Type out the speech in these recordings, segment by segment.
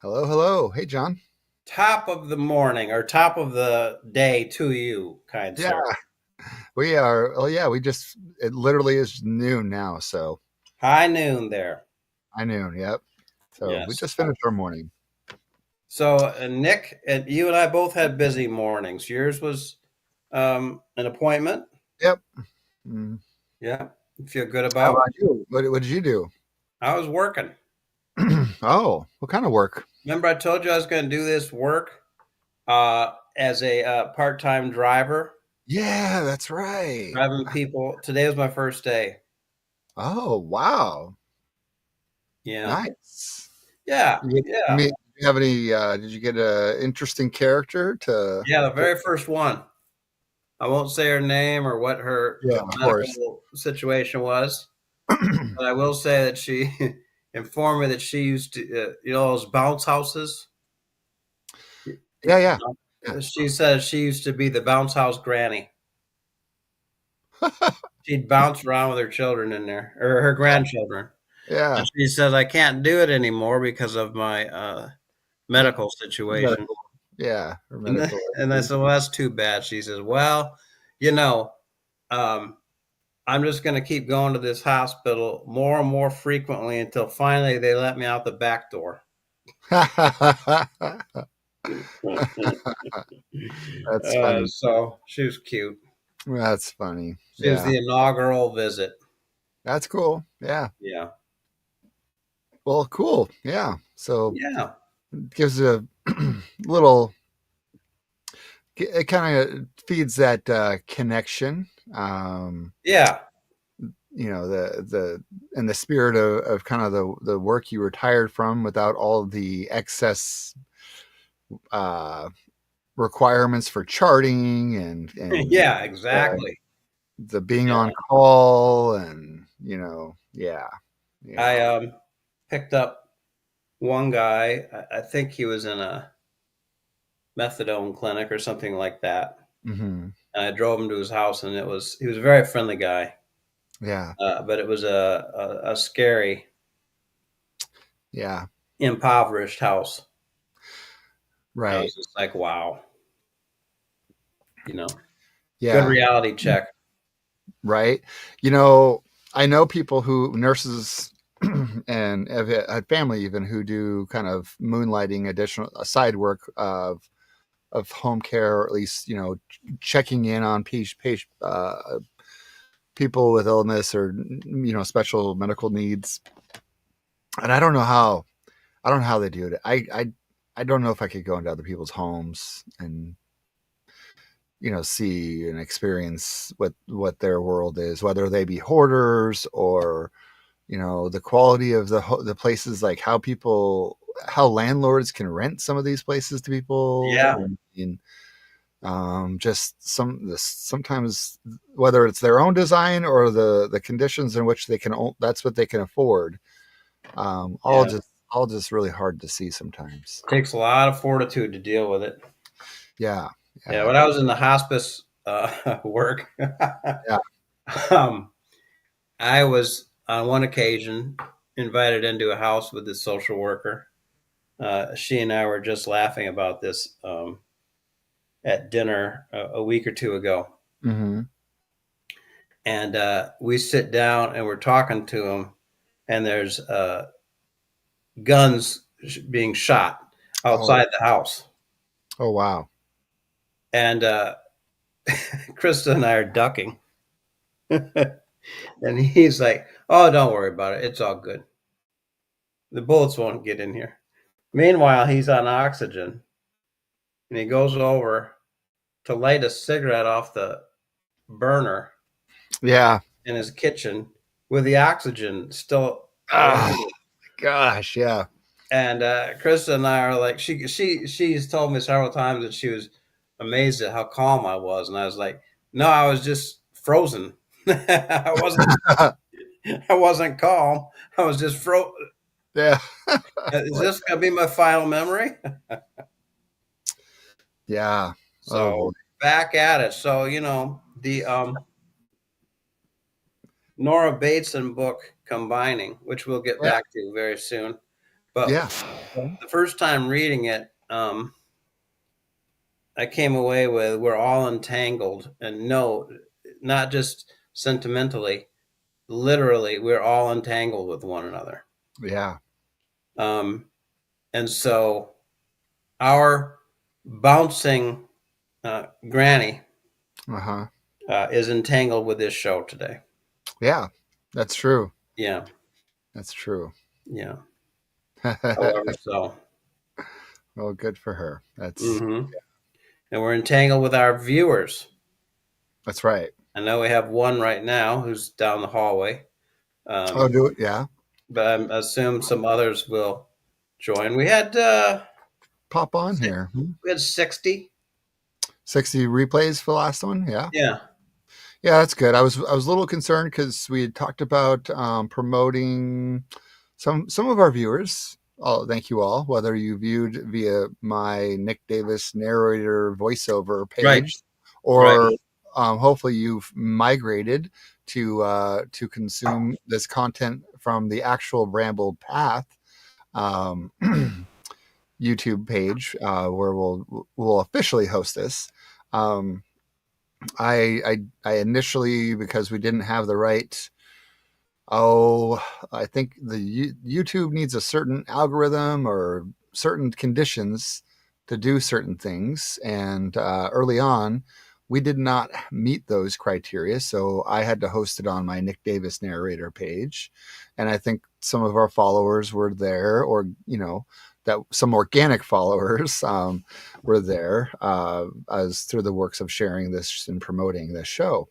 Hello, hello. Hey, John. Top of the morning or top of the day to you, kind Yeah, sir. we are. Oh, yeah, it literally is noon now. So High noon there. I noon. Yep. So we Yes. just finished our morning. So, Nick, you and I both had busy mornings. Yours was an appointment. Yep. Mm. Yeah. You feel good How about? about you? What did you do? I was working. Oh, what kind of work? Remember, I told you I was going to do this work as a part-time driver, Yeah, that's right. driving people. Today was my first day. Oh, wow. Yeah. Nice. Yeah. Yeah. You have any, did you get a interesting character Yeah. The very first one. I won't say her name or what her yeah, of course. medical situation was, but I will say that she informed me that she used to, those bounce houses. Yeah, yeah, yeah. She said she used to be the bounce house granny. She'd bounce around with her children in there, or her grandchildren. Yeah. And she says, I can't do it anymore because of my medical situation. Medical. Yeah, or And, medical. and I said, well, that's too bad. She says, well, you know, um, I'm just going to keep going to this hospital more and more frequently until finally they let me out the back door. That's funny. So she was cute. That's funny. She was Yeah. the inaugural visit. That's cool. Yeah. Yeah. Well, cool. Yeah. So Yeah. it gives a little, it kind of feeds that connection. Yeah. The in the spirit of kind of the work you retired from without all the excess uh, requirements for charting and Yeah, exactly. the being Yeah. on call and yeah, I yeah. picked up one guy. I think he was in a methadone clinic or something like that. Hmm. And I drove him to his house, and he was a very friendly guy, Yeah, but it was a scary, yeah, impoverished house. I right. was just like, wow, you know, good Yeah, reality check. right. You know, I know people who nurses and have had family even who do kind of moonlighting additional side work of home care, or at least checking in on people with illness or special medical needs. And I don't know how they do it. I don't know if I could go into other people's homes and see and experience what their world is, whether they be hoarders or the quality of the places, like how landlords can rent some of these places to people. Yeah, And just sometimes whether it's their own design or the conditions in which that's what they can afford. um all yeah. just all just really hard to see sometimes. Takes a lot of fortitude to deal with it. Yeah, Yeah, yeah, when I was in the hospice work, yeah. um, I was on one occasion invited into a house with this social worker. She and I were just laughing about this at dinner a week or two ago. Hmm. And we sit down and we're talking to him, and there's guns being shot Oh, outside the house. oh, wow. And Krista and I are ducking. And he's like, oh, don't worry about it. It's all good. The bullets won't get in here. Meanwhile, he's on oxygen, and he goes over to light a cigarette off the burner Yeah. in his kitchen with the oxygen still around Oh him. gosh, yeah. And Krista and I are like, she's told me several times that she was amazed at how calm I was, and I was like, no, I was just frozen. I wasn't calm. I was just frozen. Yeah. Is Like, this gonna be my final memory? yeah. Oh boy. So back at it. So the Nora Bateson book combining, which we'll get Yeah. back to very soon. But Yeah. the first time reading it, I came away with we're all entangled, and no, not just sentimentally, literally, we're all entangled with one another. Yeah. Um, and so our bouncing granny Uh-huh. is entangled with this show today. Yeah. That's true. Yeah, That's true. yeah. However, so. Well, good for her. hmm And we're entangled with our viewers. That's right. I know we have one right now who's down the hallway, Oh, um, do it. Yeah. but I assume some others will join. Pop on here. We had 60. 60 replays for the last one. Yeah. Yeah, Yeah, that's good. I was a little concerned because we had talked about promoting some of our viewers. Oh, thank you all. Whether you viewed via my Nic Davis narrator voiceover right, page, right. or hopefully you've migrated to consume this content from the actual Brambled Path um, YouTube page, where we'll officially host this. Um, I initially, because we didn't have the right, oh, I think the YouTube needs a certain algorithm or certain conditions to do certain things, and early on we did not meet those criteria, so I had to host it on my Nic Davis narrator page. And I think some of our followers were there, or that some organic followers were there, as through the works of sharing this and promoting this show.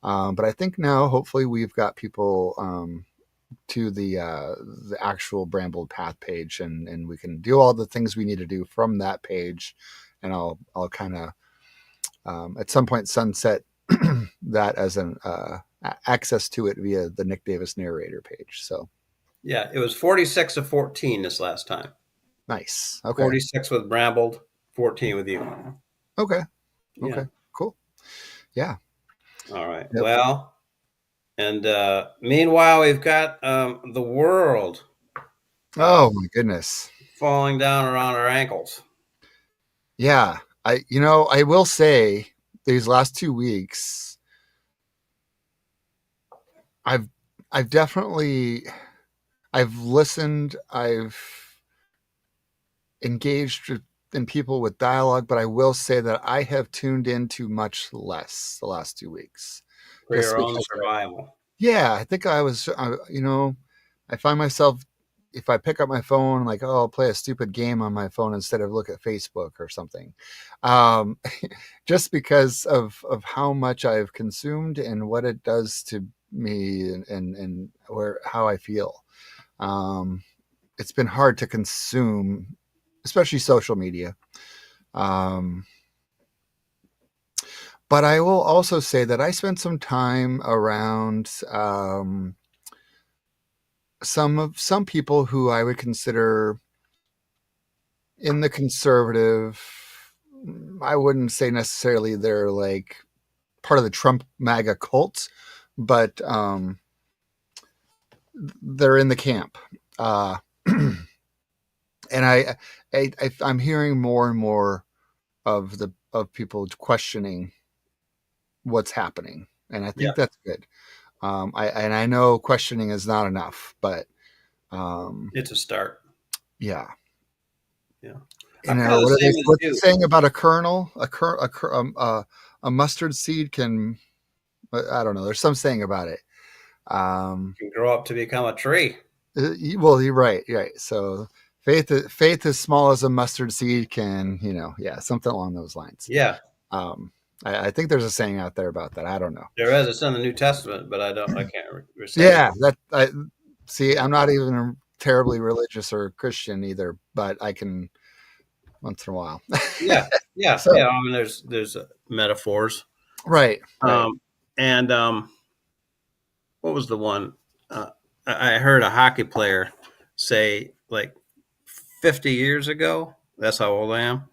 But I think now, hopefully, we've got people to the actual Brambled Path page, and we can do all the things we need to do from that page. And I'll kind of at some point sunset that as an access to it via the Nic Davis narrator page. So Yeah, it was 46 of 14 this last time. nice. Okay. 46 with Brambled, 14 with you. Okay. Yeah. Okay. Cool. Yeah. All right. Yep. Well, and meanwhile, we've got the world uh, Oh my goodness. falling down around our ankles. Yeah. I will say these last 2 weeks, I've I've definitely I've listened, I've engaged in people with dialogue, but I will say that I have tuned into much less the last 2 weeks, For just your own because. survival. Yeah, I think I find myself, if I pick up my phone, like, oh, I'll play a stupid game on my phone instead of look at Facebook or something, um, just because of how much I've consumed and what it does to me, and where how I feel. Um, it's been hard to consume, especially social media. Um, but I will also say that I spent some time around some people who I would consider in the conservative. I wouldn't say necessarily they're like part of the Trump MAGA cult, but they're in the camp. Uh, and I'm hearing more and more of people questioning what's happening, and I Yeah. think that's good. I know questioning is not enough, but um, It's a start. yeah. Yeah. You I'm kind know of the what are they? same as What's the you. saying about a kernel? A mustard seed can. I don't know. There's some saying about it. Um, You can grow up to become a tree. well, you're right. You're right. So faith as small as a mustard seed can. Yeah, something along those lines. Yeah, Um, I think there's a saying out there about that. I don't know. there is. It's in the New Testament, but I can't recite it. Yeah, that I see. I'm not even terribly religious or Christian either, but I can once in a while. Yeah, yeah, So yeah. I mean, there's metaphors. right, right. Um, and what was the one? Uh, I heard a hockey player say like 50 years ago. That's how old I am,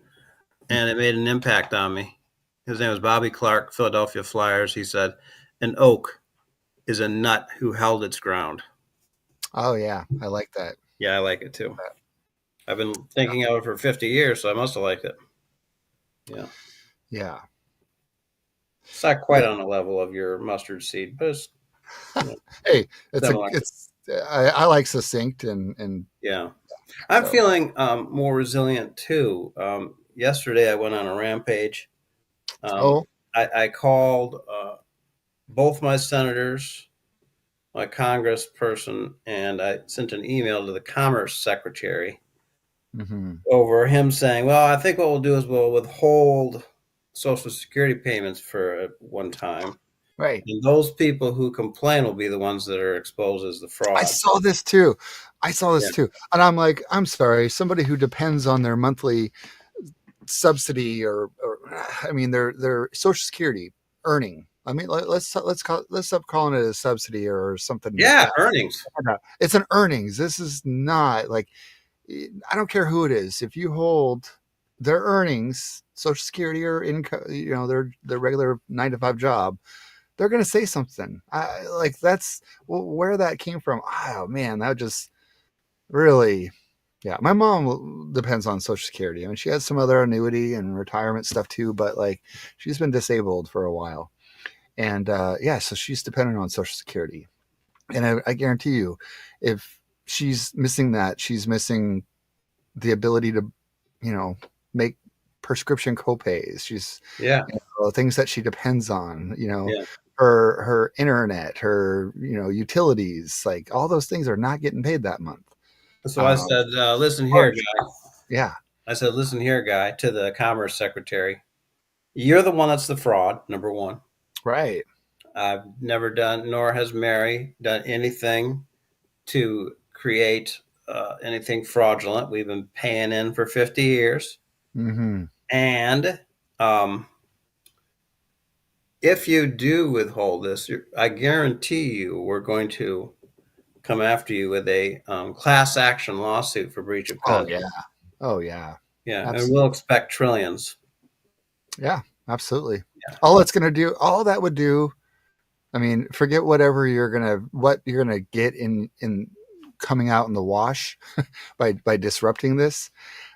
and it made an impact on me. His name was Bobby Clark, Philadelphia Flyers. He said, "An oak is a nut who held its ground." Oh yeah, I like that. Yeah, I like it too. I've been thinking of it for 50 years, so I must have liked it. Yeah. Yeah. It's not quite Yeah. on the level of your mustard seed, but it's, you know, Hey, similar. I like succinct and Yeah. I'm so. feeling more resilient too. Yesterday, I went on a rampage. Um, Oh. I called both my senators, my congressperson, and I sent an email to the commerce secretary Hmm. over him saying, well, I think what we'll do is we'll withhold Social Security payments for one time. Right. And those people who complain will be the ones that are exposed as the I fraud. saw this too. I saw Yeah. this too. And I'm like, I'm sorry, somebody who depends on their monthly subsidy or I mean their social security earning. I mean let's stop calling it a subsidy or something like Yeah, that. earnings. It's an earnings. This is not like I don't care who it is. If you hold their earnings, social security or income, their regular 9 to 5 job, they're going to say something. Like that's where that came from. Oh man, that just really, yeah. My mom depends on Social Security. I mean, she has some other annuity and retirement stuff too, but like she's been disabled for a while, and yeah, so she's dependent on Social Security. And I guarantee you, if she's missing that, she's missing the ability to, make prescription copays. She's Yeah. things that she depends on, Yeah. her internet, her, utilities, like all those things are not getting paid that month. So I Um, said, listen here, March. guy. Yeah, I said, listen here, guy, to the commerce secretary. You're the one that's the fraud, number one. right. I've never done, nor has Mary done anything to create anything fraudulent. We've been paying in for 50 years. Hmm. And if you do withhold this, I guarantee you we're going to come after you with a class action lawsuit for breach of Oh contract. yeah. Oh yeah. Yeah, and we'll Absolutely. expect trillions. Yeah, absolutely. Yeah. All that would do, I mean, forget what you're gonna get in coming out in the wash by disrupting this.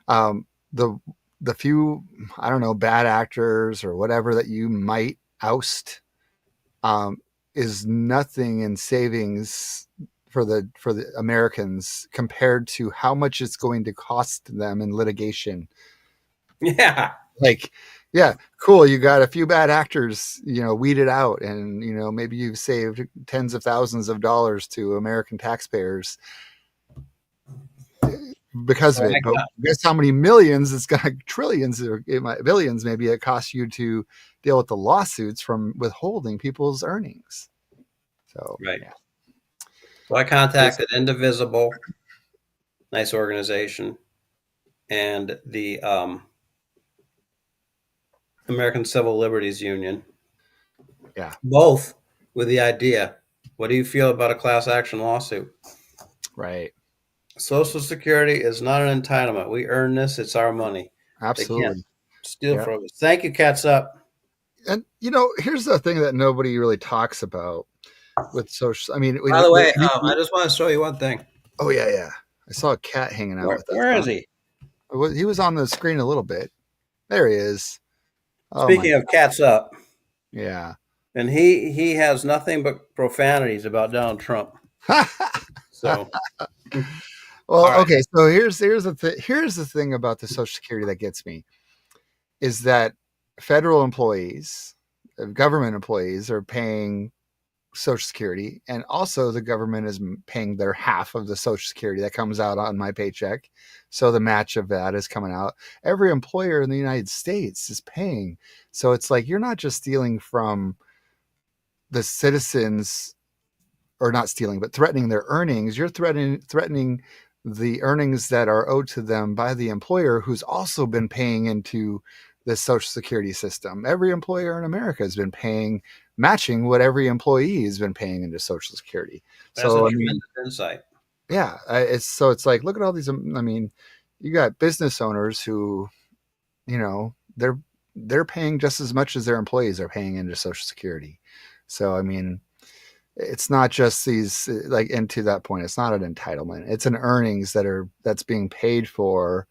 Um, the the few, I don't know, bad actors or whatever that you might oust, um, is nothing in savings for the Americans compared to how much it's going to cost them in litigation. Yeah. Like, yeah, cool. You got a few bad actors, weeded out, and maybe you've saved tens of thousands of dollars to American taxpayers because of So it. But guess how many millions it's got? Trillions or billions, maybe it costs you to deal with the lawsuits from withholding people's earnings. So right. yeah, So I contacted Indivisible, nice organization, and the American Civil Liberties Union, yeah, both with the idea. What do you feel about a class action lawsuit? right, Social Security is not an entitlement. We earn this, it's our money. They can't absolutely, steal yeah. from us. Thank you, Cats Up. And here's the thing that nobody really talks about with social. I mean, By the way, I just want to show you one thing. oh yeah, yeah. I saw a cat hanging out with us. Where Huh? is he? He was on the screen a little bit. There he is. Oh my Speaking of Cats Up, yeah. and he has nothing but profanities about Donald Trump. So, all Well, right. okay. So here's the thing about the Social Security that gets me is that federal employees, government employees, are paying Social Security, and also the government is paying their half of the Social Security that comes out on my paycheck. So the match of that is coming out. Every employer in the United States is paying. So it's like you're not just stealing from the citizens, or not stealing, but threatening their earnings. You're threatening the earnings that are owed to them by the employer, who's also been paying into the Social Security system. Every employer in America has been paying, matching what every employee has been paying into Social Security. That's a So I mean, tremendous insight. yeah, it's like look at all these. I mean, you got business owners who, they're paying just as much as their employees are paying into Social Security. So I mean, it's not just these, like, and to that point, it's not an entitlement. It's an earnings that's being paid for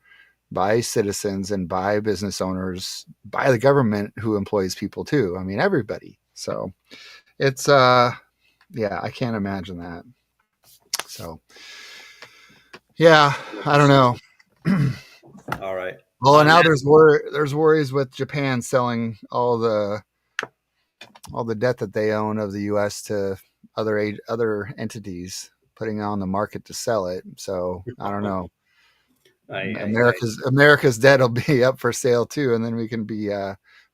by citizens and by business owners, by the government who employs people too. I mean, everybody. So it's yeah, I can't imagine that. So yeah, I don't know. All right. Well, and now there's worries with Japan selling all the debt that they own of the U.S. to other entities, putting it on the market to sell it. So I don't know. I, America's debt will be up for sale too, and then we can be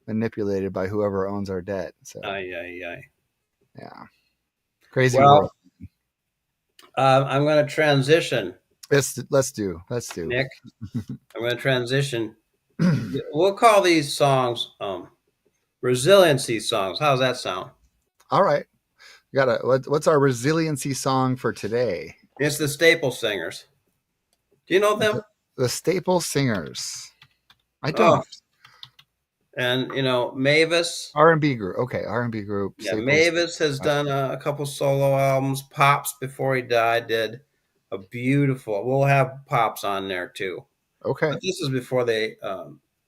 manipulated by whoever owns our debt. So I. yeah, crazy Well, world. I'm going to transition, Let's do. Nick. I'm going to transition. We'll call these songs resiliency songs. How's that sound? All right, what's our resiliency song for today? It's the Staple Singers. Do you know them? The Staple Singers. I Oh, don't. and Mavis. R&B group. Okay, R&B group. Yeah, Staples. Mavis has done a couple solo albums. Pops, before he died, did a beautiful. We'll have Pops on there too. Okay. But this is before they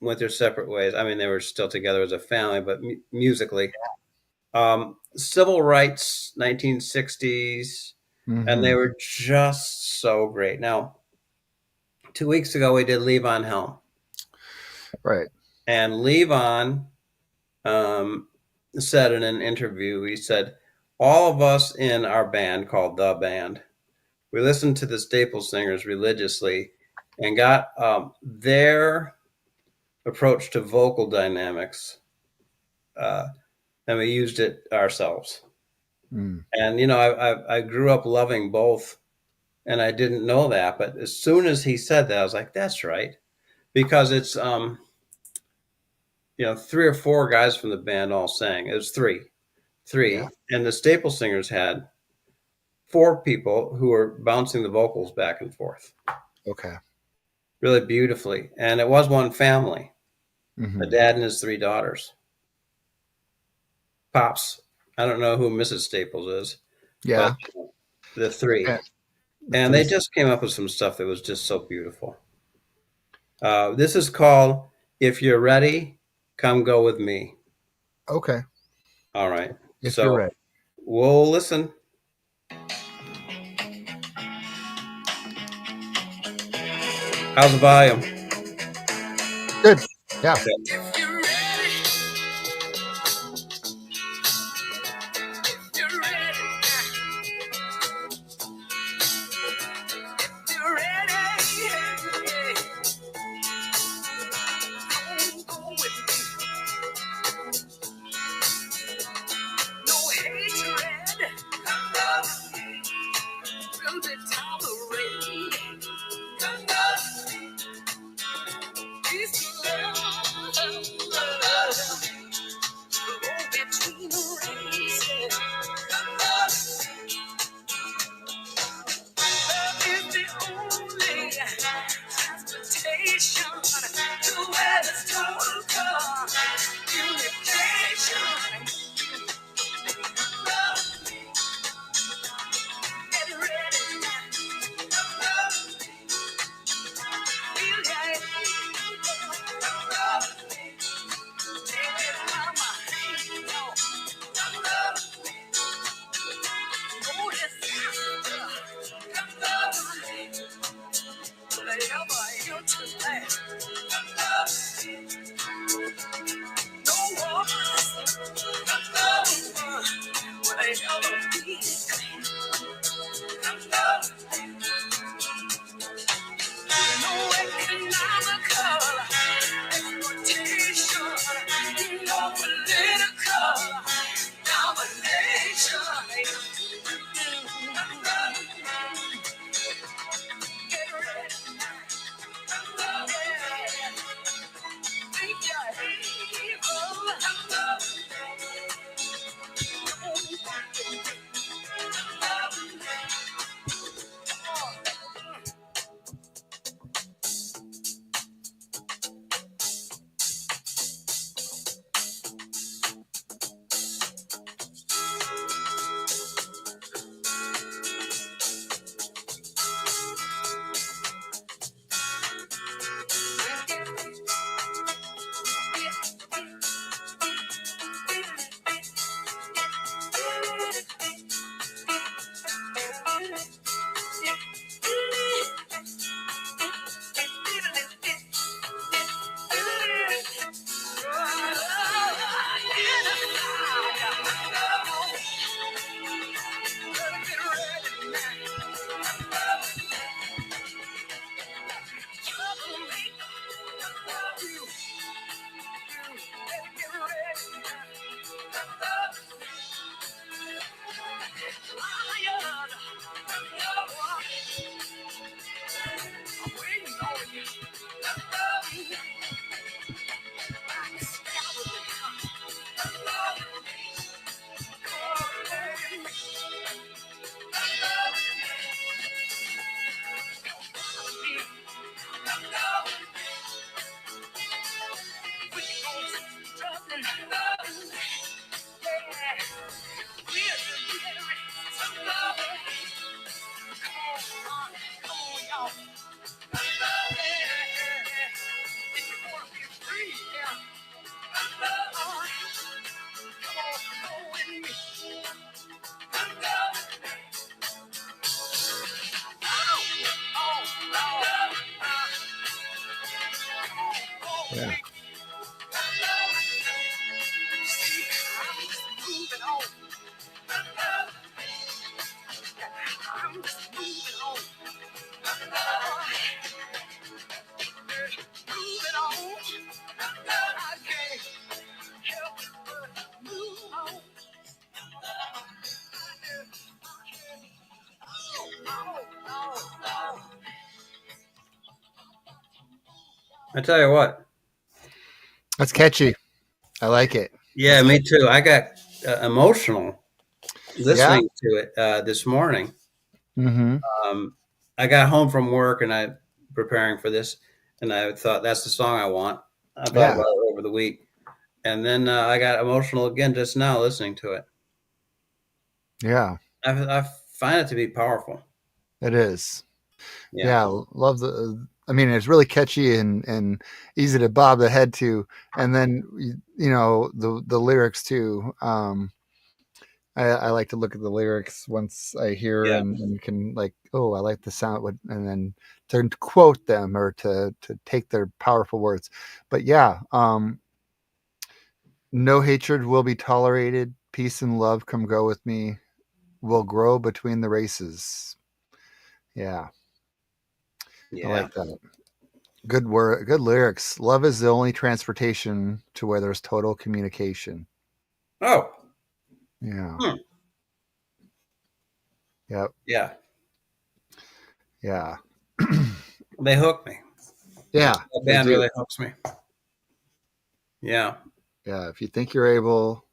went their separate ways. I mean, they were still together as a family, but musically, civil rights, 1960s, and they Mm-hmm. were just so great. Now, 2 weeks ago, we did Levon Helm, Right. and Levon said in an interview, he said, all of us in our band called The Band, we listened to the Staple Singers religiously and got their approach to vocal dynamics, and we used it ourselves. Mm. And I grew up loving both, and I didn't know that, but as soon as he said that, I was like, that's right, because it's 3 or 4 guys from the band all sang. It was Yeah. three, and the Staple Singers had 4 people who were bouncing the vocals back and forth Okay. really beautifully, and it was one family, a Mm-hmm. dad and his 3 daughters. Pops, I don't know who Mrs. Staples is, but Yeah. the three. Okay. The And three. they just came up with some stuff that was just so beautiful. This is called If You're Ready, Come Go With Me. Okay. All right. If you're So ready. we'll listen. How's the volume? Good. Yeah. Okay. Yeah. I tell you what. That's catchy. I like it. Yeah, me too. I got emotional Yeah. listening to it this morning. Mm-hmm. Um, I got home from work and I preparing for this, and I thought that's the song I want. I thought Yeah. about it over the week, and then I got emotional again just now listening to it. Yeah. I find it to be powerful. It is. Yeah, Yeah. Love the. I mean, it's really catchy and easy to bob the head to, and then the lyrics too. I like to look at the lyrics once I hear yeah, and can like, oh, I like the sound, and then to quote them or to take their powerful words. But yeah, no hatred will be tolerated. Peace and love come go with me. Will grow between the races. Yeah, I yeah. like that. Good word, good lyrics. Love is the only transportation to where there's total communication. Oh, Yeah. hmm. Yep. Yeah. Yeah. They hook me. Yeah, That they band do. really hooks me. Yeah, Yeah, if you think you're able,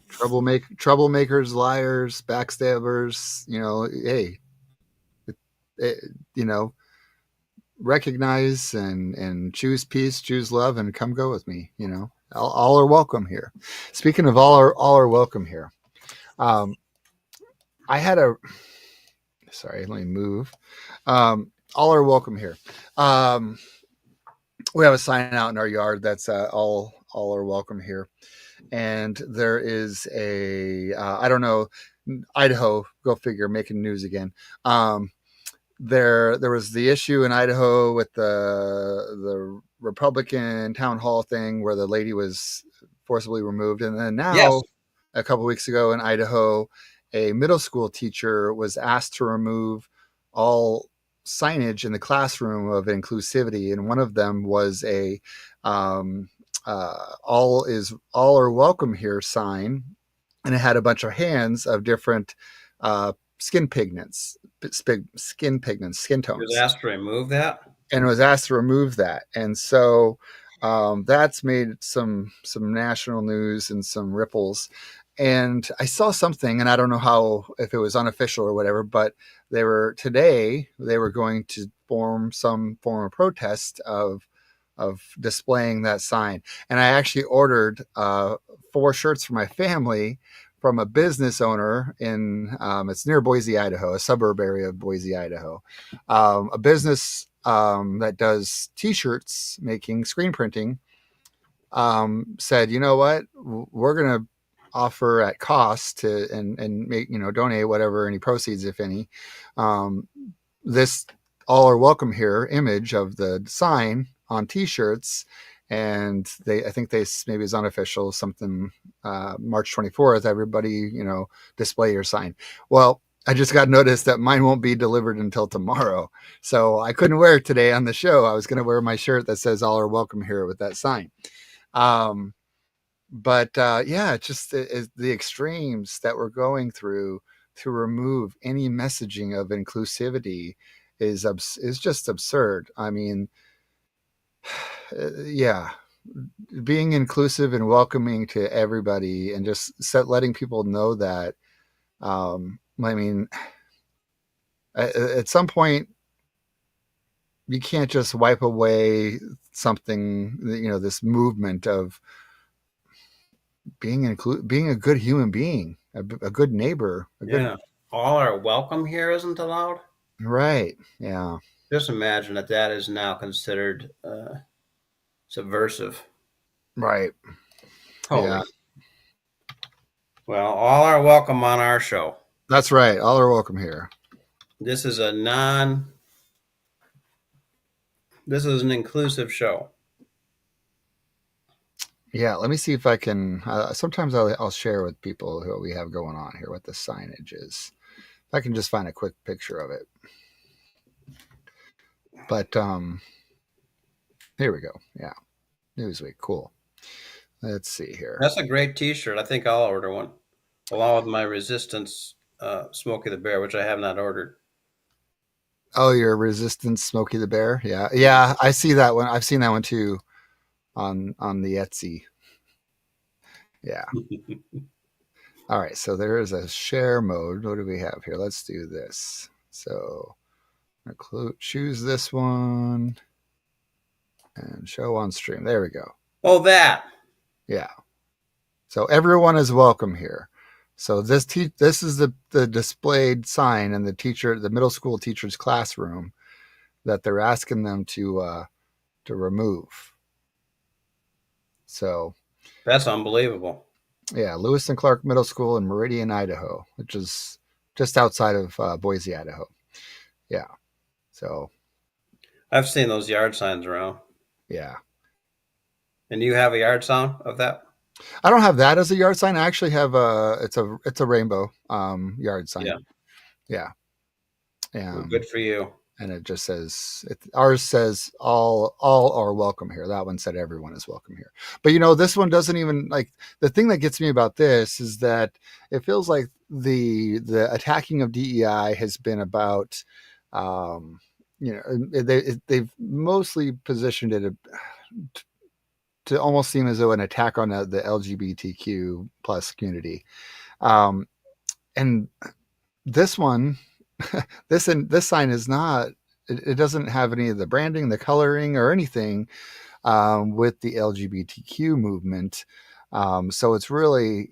troublemakers, liars, backstabbers, hey, it, you know, recognize and choose peace, choose love, and come go with me. All are welcome here. Speaking of all are welcome here. Um, I had a sorry, let me move. All are welcome here. Um, we have a sign out in our yard that's all are welcome here, and there is a I don't know, Idaho, go figure, making news again. There was the issue in Idaho with the Republican town hall thing where the lady was forcibly removed, and then yes, now a couple weeks ago in Idaho, a middle school teacher was asked to remove all signage in the classroom of inclusivity, and one of them was a um, all are welcome here sign, and it had a bunch of hands of different skin pigments, skin he was tones, asked to remove that. and was asked to remove that. And so that's made some national news and some ripples. And I saw something, and I don't know how, if it was unofficial or whatever, but they were going to form some form of protest of displaying that sign. And I actually ordered 4 shirts for my family from a business owner in it's near Boise, Idaho, a suburb area of Boise, Idaho. A business that does T-shirts, making screen printing, said, you know what, we're gonna offer at cost to and make donate whatever, any proceeds, if any, um, this all are welcome here image of the sign on T-shirts. And I think they, maybe it's unofficial, something, March 24th, everybody, display your sign. Well, I just got notice that mine won't be delivered until tomorrow, so I couldn't wear it today on the show. I was going to wear my shirt that says all are welcome here with that sign. um, but yeah, it's just the extremes that we're going through to remove any messaging of inclusivity is just absurd. I mean, yeah, being inclusive and welcoming to everybody, and just letting people know that. I mean, at some point, you can't just wipe away something. This movement of being a good human being, a good neighbor, a good Yeah. All are welcome here isn't allowed. right. Yeah, Just imagine that that is now considered subversive. right. Yeah, Holy. Well, all are welcome on our show. that's right. All are welcome here. This is a non. This is an inclusive show. Yeah, let me see if I can. Sometimes I'll share with people who we have going on here what the signage is. If I can just find a quick picture of it. But here we go. Yeah, Newsweek, cool. Let's see here. That's a great T-shirt. I think I'll order one, along with my Resistance Smokey the Bear, which I have not ordered. Oh, your Resistance Smokey the Bear. Yeah, yeah. I see that one. I've seen that one too on the Etsy. Yeah. All right. So there is a share mode. What do we have here? Let's do this. So choose this one and show on stream. There we go. Oh, that. Yeah. So everyone is welcome here. So this is the displayed sign in the middle school teacher's classroom that they're asking them to remove. So That's unbelievable. yeah, Lewis and Clark Middle School in Meridian, Idaho, which is just outside of Boise, Idaho. Yeah. So I've seen those yard signs around. yeah, And you have a yard sign of that? I don't have that as a yard sign. I actually have it's a rainbow yard Yeah. sign. Yeah. Well, good for you. And it just says ours says all are welcome here. That one said everyone is welcome here. But this one doesn't even, like, the thing that gets me about this is that it feels like the attacking of DEI has been about they've mostly positioned it to almost seem as though an attack on the LGBTQ plus community. And this one, this sign is not. It doesn't have any of the branding, the coloring, or anything with the LGBTQ movement. So it's really,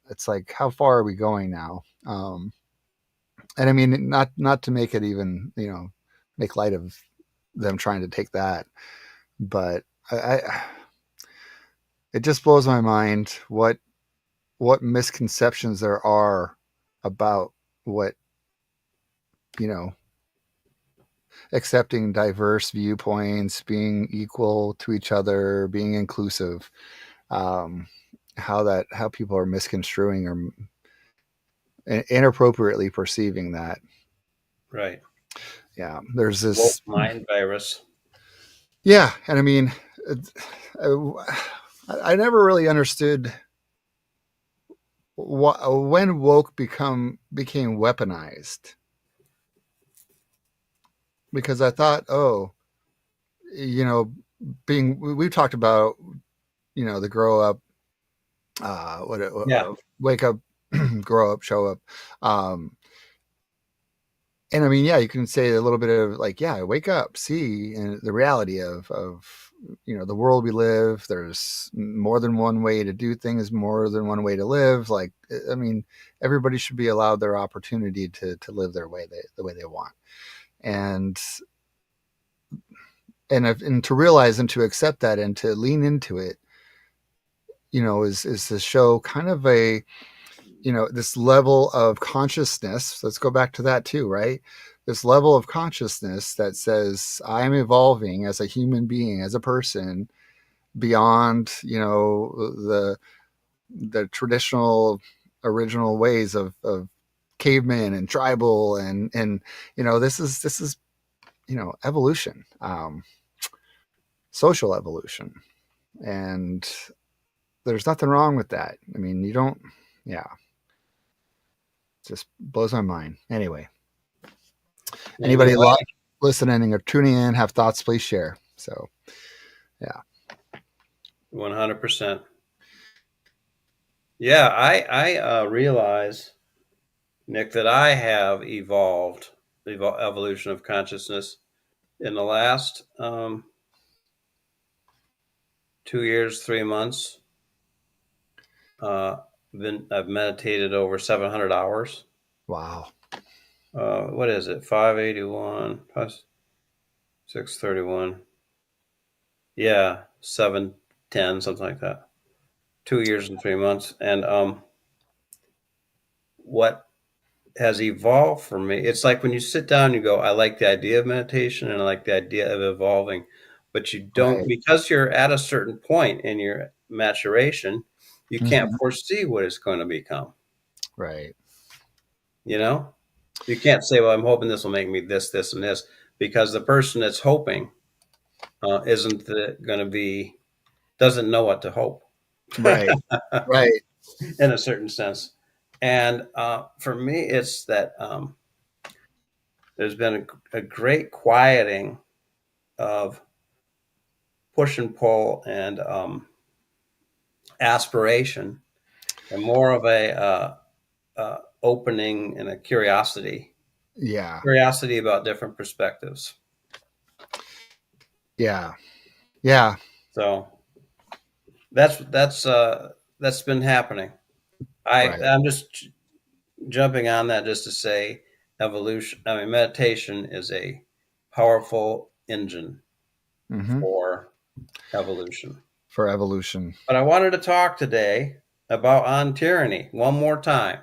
it's like, how far are we going now? And I mean, not to make it even, make light of them trying to take that, but it just blows my mind what misconceptions there are about what, accepting diverse viewpoints, being equal to each other, being inclusive. How people are misconstruing or inappropriately perceiving that. Right. Yeah, there's Woke this. mind virus. Yeah, and I mean, I never really understood when woke became weaponized, because I thought, oh, you know, we've talked about, the grow up, Yeah. wake up, grow up, show up. And I mean, yeah, you can say a little bit of, like, yeah, wake up, see, and the reality of the world we live. There's more than one way to do things, more than one way to live. Like, I mean, everybody should be allowed their opportunity to live the way they want, and and to realize and to accept that and to lean into it, is to show kind of a, this level of consciousness. Let's go back to that too, right? This level of consciousness that says, I'm evolving as a human being, as a person, beyond, the traditional original ways of cavemen and tribal, and this is evolution, social evolution. And there's nothing wrong with that. I mean, you don't, yeah, just blows my mind. Anyway, Anybody Anyway, listening or tuning in have thoughts, please share. So, yeah. 100%. Yeah, I realize, Nick, that I have evolved the evolution of consciousness in the last 2 years, 3 months. Uh, I've meditated over 700 hours. Wow. What is it? 581 plus 631. Yeah, 710, something like that. 2 years and 3 months. And what has evolved for me, it's like when you sit down, you go, I like the idea of meditation and I like the idea of evolving, but you don't, Right. because you're at a certain point in your maturation, you can't Hmm. foresee what it's going to become. Right. You know, you can't say, well, I'm hoping this will make me this, this, and this, because the person that's hoping isn't going to be, doesn't know what to hope Right. Right. in a certain sense. And for me, it's that there's been a great quieting of push and pull and aspiration, and more of a opening and a Yeah. curiosity about different perspectives. Yeah. Yeah. So that's been happening. Right. I'm just jumping on that just to say evolution. I mean, meditation is a powerful engine Hmm. for evolution. For evolution. But I wanted to talk today about on tyranny one more time.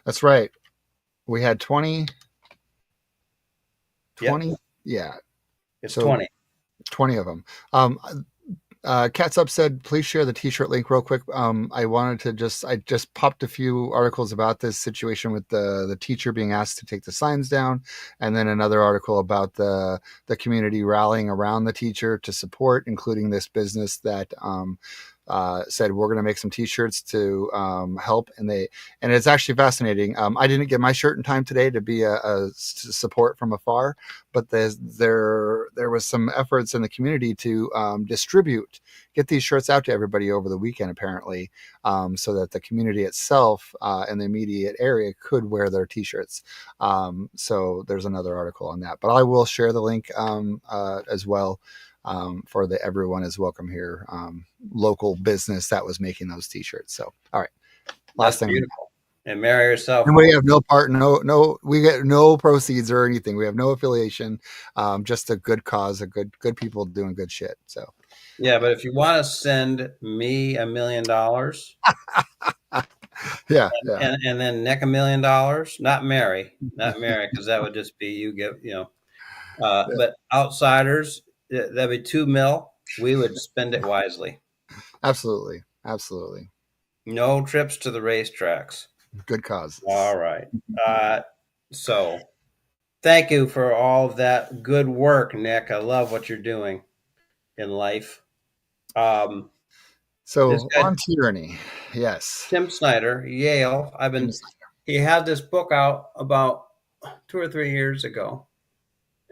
That's right. We had 20, Yep, 20. Yeah. it's So 20. 20 of them. Um, Cat's Up said, please share the t-shirt link real quick. I just popped a few articles about this situation with the teacher being asked to take the signs down. And then another article about the community rallying around the teacher to support, including this business that, said we're going to make some T-shirts to help, and it's actually fascinating. I didn't get my shirt in time today to be a support from afar, but there was some efforts in the community to get these shirts out to everybody over the weekend, apparently, so that the community itself and the immediate area could wear their T-shirts. So there's another article on that, but I will share the link as well. For the everyone is welcome here local business that was making those T-shirts. So, all right, last That's thing. beautiful. And marry yourself And for we it. have no part, no, we get no proceeds or anything. We have no affiliation, just a good cause, a good people doing good shit. So, Yeah, but if you want to send me $1 million yeah, yeah, and then Nick $1 million, not Mary, because that would just be you give, yeah, but outsiders, that'd be 2 mil. We would spend it wisely. absolutely, absolutely, No trips to the racetracks. good causes. All right. Uh, so thank you for all of that good work, Nick. I love what you're doing in life. Um, this So guy, on tyranny, yes. Tim Snyder, Yale. He had this book out about 2 or 3 years ago,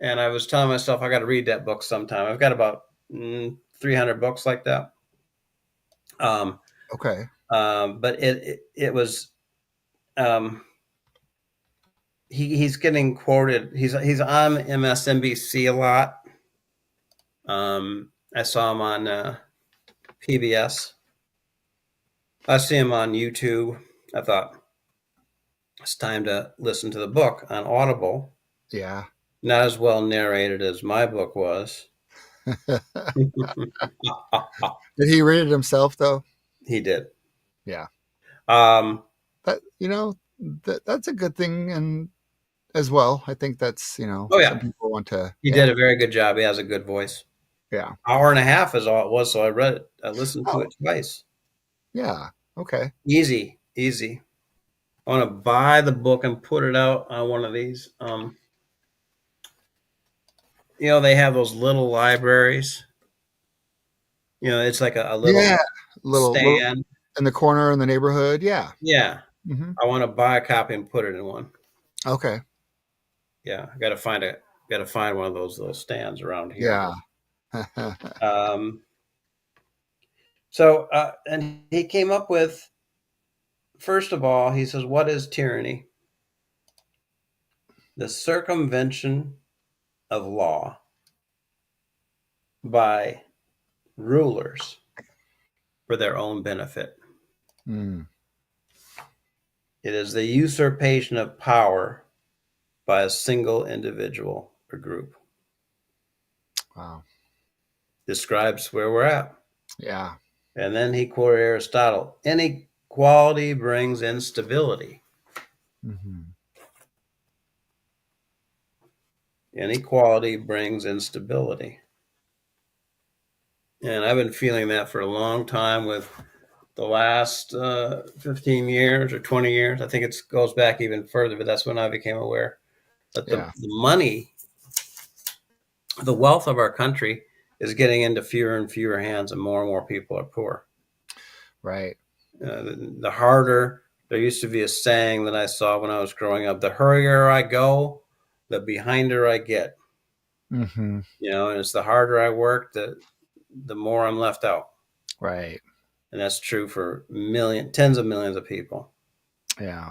and I was telling myself I got to read that book sometime. I've got about 300 books like that. Um, Okay. but it was um, he's getting quoted. He's on MSNBC a lot. I saw him on PBS. I see him on YouTube. I thought it's time to listen to the book on Audible. Yeah. Not as well narrated as my book was. Did he read it himself though? He did. Yeah. Um, That that's a good thing, and as well, I think that's oh some yeah, people want to. he Yeah. did a very good job. He has a good voice. Yeah. Hour and a half is all it was, so I read it. I listened to Oh, it twice. yeah. Okay. Easy, easy. I want to buy the book and put it out on one of these. They have those little libraries. It's like a little Yeah. Little stand. in the corner in the neighborhood. Yeah. Yeah, Hmm. I want to buy a copy and put it in one. Okay. Yeah, I got to find one of those little stands around here. Yeah. Um, and he came up with, first of all, he says, what is tyranny? The circumvention of law by rulers for their own benefit. Mm, It is the usurpation of power by a single individual or group. wow. Describes where we're at. Yeah. And then he quoted Aristotle. Inequality brings instability. Hmm. Inequality brings instability. And I've been feeling that for a long time with the last 15 years or 20 years. I think it goes back even further, but that's when I became aware that the Yeah. money, the wealth of our country is getting into fewer and fewer hands, and more people are poor. Right. The harder, there used to be a saying that I saw when I was growing up, the hurrier I go, the behinder I get. Hmm. And it's the harder I work, the more I'm left out. Right. And that's true for tens of millions of people. Yeah.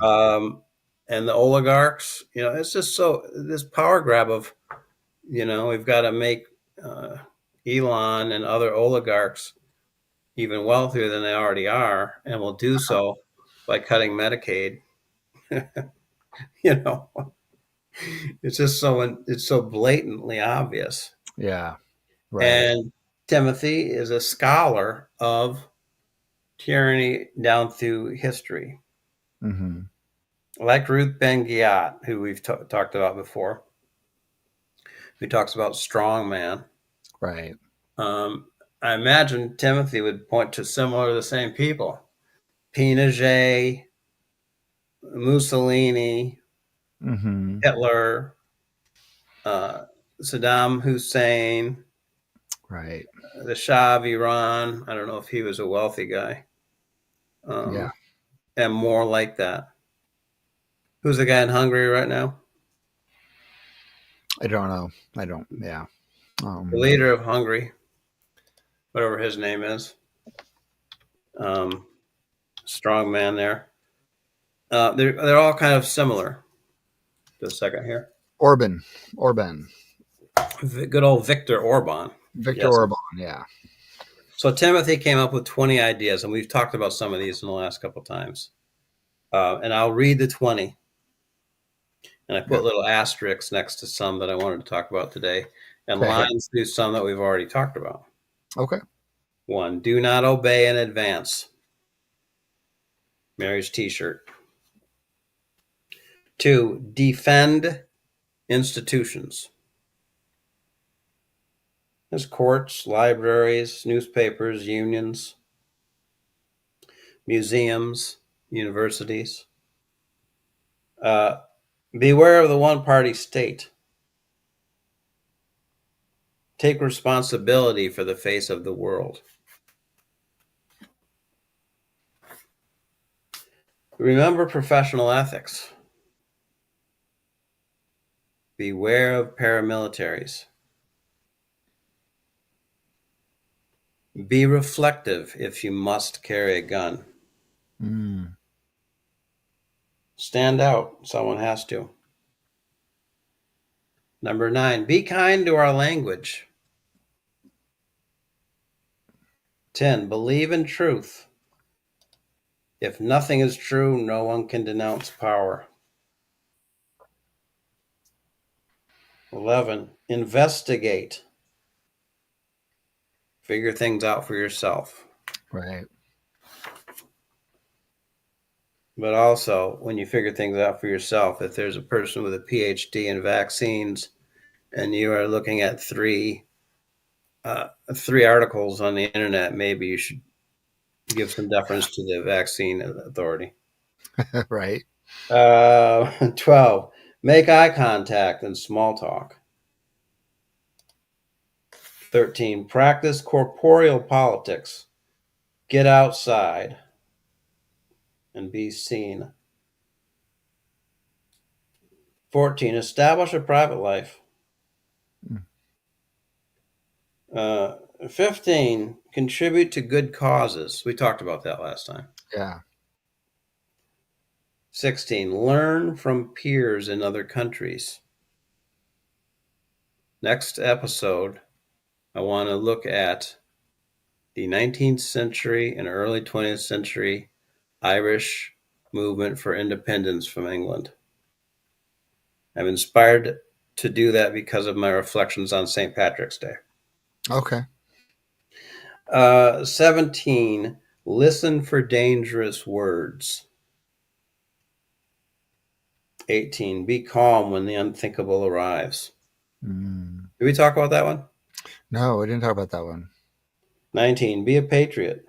And the oligarchs, it's just this power grab of, we've got to make uh, Elon and other oligarchs even wealthier than they already are, and we'll do so by cutting Medicaid. you know, it's so blatantly obvious. Yeah. Right. And Timothy is a scholar of tyranny down through history, Hmm. like Ruth Ben-Ghiat, who we've talked about before, who talks about strong man. Right. Um, I imagine Timothy would point to similar to the same people: Pinochet, Mussolini, Hmm. Hitler, uh, Saddam Hussein, Right. the Shah of Iran. I don't know if he was a wealthy guy, Yeah. um, and more like that. Who's the guy in Hungary right now? I don't know. I don't. Yeah. The Um, leader of Hungary, whatever his name is. Um, Strong man there. They're all kind of similar. Just a second here. Orban. Orban. Good old Viktor Orban. Victor Yes. Orban. Yeah. So Timothy came up with 20 ideas, and we've talked about some of these in the last couple of times. And I'll read the 20, and I Yeah. put little asterisks next to some that I wanted to talk about today, and Okay. lines through some that we've already talked about. Okay. 1, do not obey in advance. Mary's T-shirt. 2, defend institutions. There's courts, libraries, newspapers, unions, museums, universities. Uh, Beware of the one-party state. Take responsibility for the face of the world. Remember professional ethics. Beware of paramilitaries. Be reflective if you must carry a gun. Mm, Stand out. Someone has to. Number 9, be kind to our language. 10, believe in truth. If nothing is true, no one can denounce power. 11, investigate. Figure things out for yourself. right. But also, when you figure things out for yourself, if there's a person with a PhD in vaccines and you are looking at three articles on the internet, maybe you should give some deference to the vaccine authority. Right. 12, make eye contact and small talk. 13, practice corporeal politics. Get outside and be seen. 14, establish a private life. Mm. 15, contribute to good causes. We talked about that last time. Yeah. 16, learn from peers in other countries. Next episode, I want to look at the 19th century and early 20th century Irish movement for independence from England. I'm inspired to do that because of my reflections on St. Patrick's Day. Okay. 17, listen for dangerous words. 18, be calm when the unthinkable arrives. Mm. Did we talk about that one? No, we didn't talk about that one. 19, be a patriot.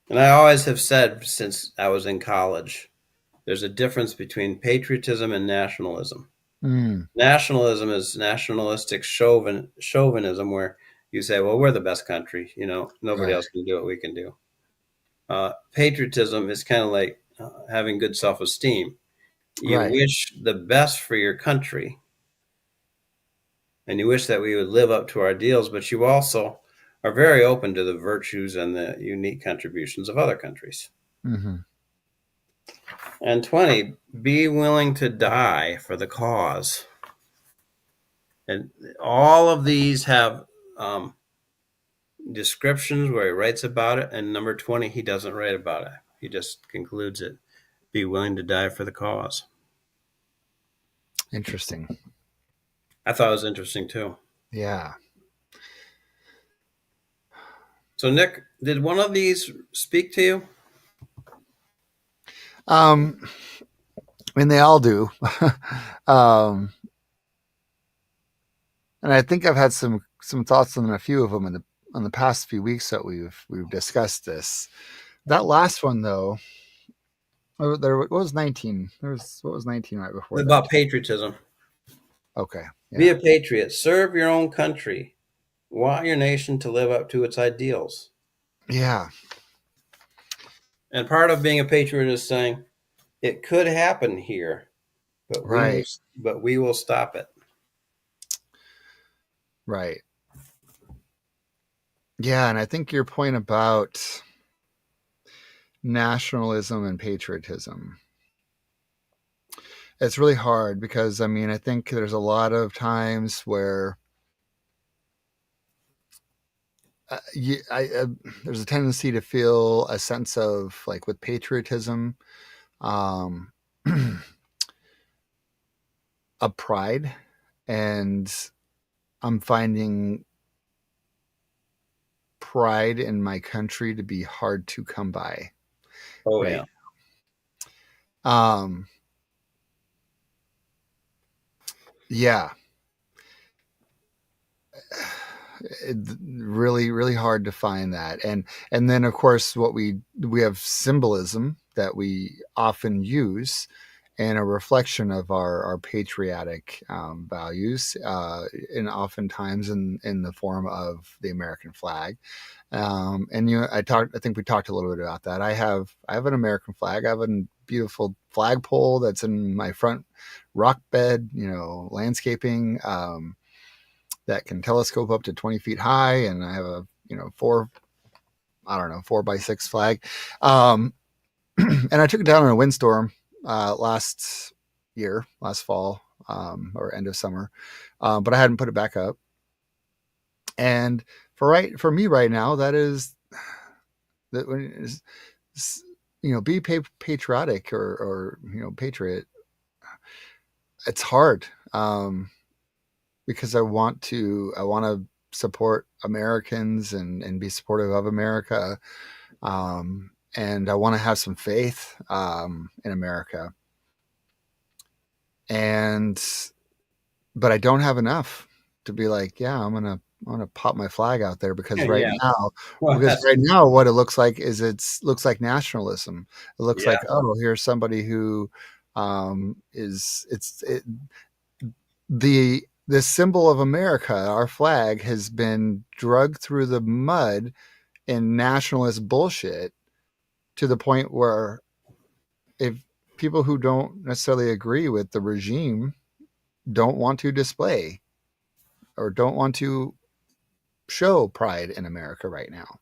And I always have said since I was in college, there's a difference between patriotism and nationalism. Mm. Nationalism is nationalistic chauvinism, where you say, well, we're the best country. Nobody Right. else can do what we can do. Patriotism is kind of like having good self-esteem. You Right. wish the best for your country, and you wish that we would live up to our ideals, but you also are very open to the virtues and the unique contributions of other countries. Mm-hmm. And 20, be willing to die for the cause. And all of these have descriptions where he writes about it, and number 20, he doesn't write about it. He just concludes it. Be willing to die for the cause. Interesting. I thought it was interesting too. Yeah. So, Nick, did one of these speak to you? I mean, they all do. um, and I think I've had some thoughts on a few of them in the past few weeks that we've discussed this. That last one though, what was 19? What was 19 right before that? About patriotism. Okay. Be Yeah. a patriot. Serve your own country. Want your nation to live up to its ideals. Yeah. And part of being a patriot is saying it could happen here, but Right. we will stop it. Right. Yeah, and I think your point about nationalism and patriotism, it's really hard because I mean, I think there's a lot of times where there's a tendency to feel a sense of like with patriotism, um, a pride, and I'm finding pride in my country to be hard to come by. Oh, Right. yeah. Yeah. It, really hard to find that, and then of course what we have symbolism that we often use and a reflection of our patriotic values, and oftentimes in the form of the American flag. And I think we talked a little bit about that. I have an American flag. I have a beautiful flagpole that's in my front rock bed, landscaping, that can telescope up to 20 feet high. And I have a, I don't know, 4x6 flag. And I took it down in a windstorm last fall, or end of summer. But I hadn't put it back up. And for me right now, that is that when is, be patriotic or patriot. It's hard. Because I want to support Americans and be supportive of America. And I want to have some faith in America. But I don't have enough to be like, yeah, I'm gonna pop my flag out there because Yeah. Well, right now what it looks like is looks like nationalism. It looks yeah. like, oh, here's somebody who the symbol of America, our flag, has been drugged through the mud in nationalist bullshit to the point where if people who don't necessarily agree with the regime don't want to display or don't want to show pride in America right now.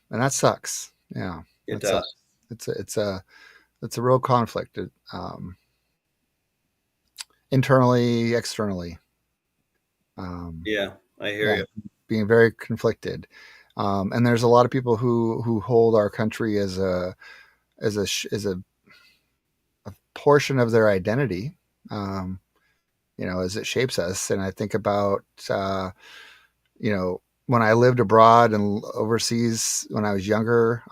And that sucks. Yeah, It that sucks. does. It's a real conflict, internally, externally. Um, Yeah, I hear yeah, you. being very conflicted. And there's a lot of people who hold our country as a portion of their identity. Um, as it shapes us. And I think about when I lived abroad and overseas when I was younger.